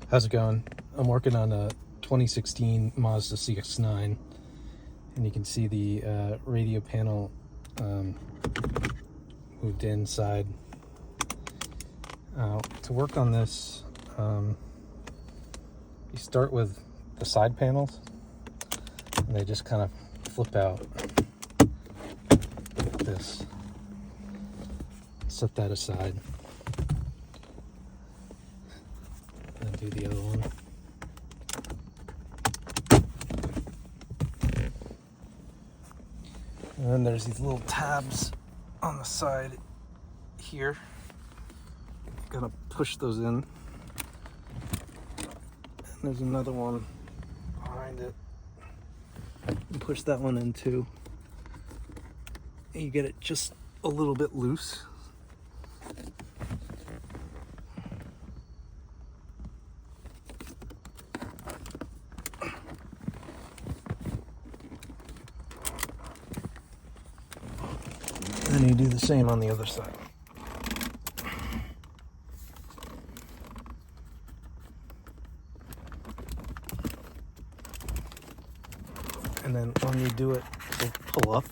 How's it going? I'm working on a 2016 Mazda Cx9, and you can see the radio panel moved inside. To work on this, you start with the side panels, and they just kind of flip out like this. Set that aside. And do the other one. And then there's these little tabs on the side here. Gotta push those in. And there's another one behind it. You push that one in too. And you get it just a little bit loose. And then you do the same on the other side. And then when you do it, you'll pull up.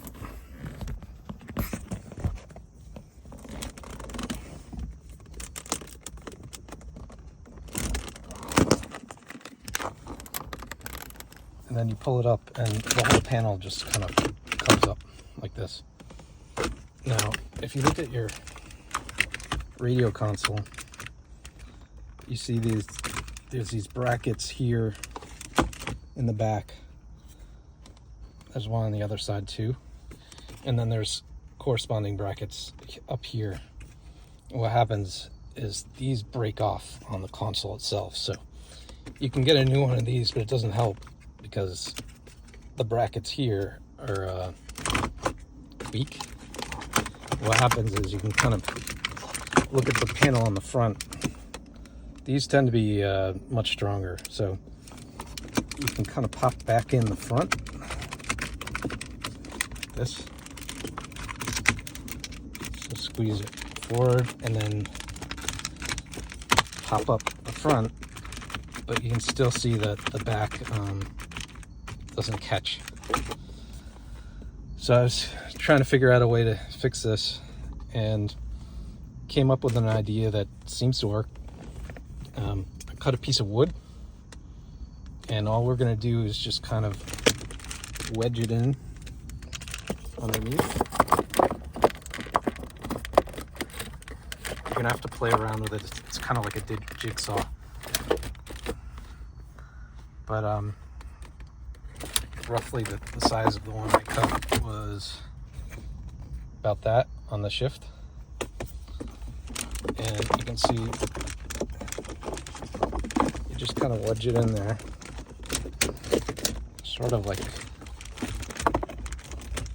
And then you pull it up and the whole panel just kind of comes up like this. Now, if you look at your radio console, you see there's these brackets here in the back. There's one on the other side too. And then there's corresponding brackets up here. What happens is these break off on the console itself. So you can get a new one of these, but it doesn't help because the brackets here are weak. What happens is you can kind of look at the panel on the front. These tend to be much stronger, so you can kind of pop back in the front. This. So squeeze it forward and then pop up the front, but you can still see that the back doesn't catch. So I was trying to figure out a way to fix this and came up with an idea that seems to work. I cut a piece of wood, and all we're going to do is just kind of wedge it in underneath. You're going to have to play around with it. It's kind of like a jigsaw. But roughly the size of the one I cut was about that on the shift. And you can see you just kind of wedge it in there, sort of like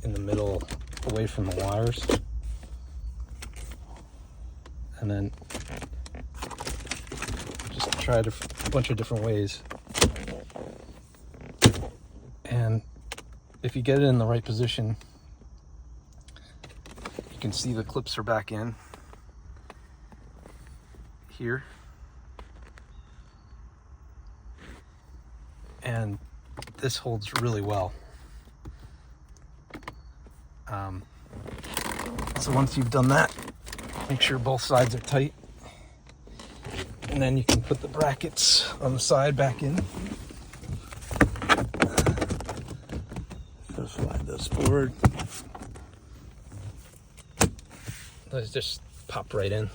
in the middle away from the wires, and then just try a bunch of different ways. And if you get it in the right position, you can see the clips are back in here. And this holds really well. So once you've done that, make sure both sides are tight. And then you can put the brackets on the side back in. Slide those forward. Those just pop right in.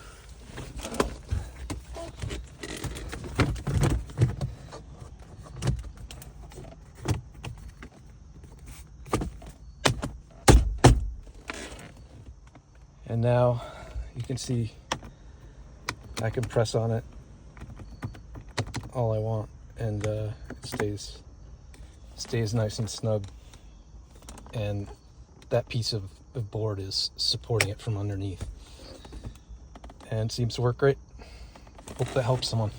And now you can see I can press on it all I want, and it stays nice and snug. And that piece of board is supporting it from underneath. And it seems to work great. Hope that helps someone.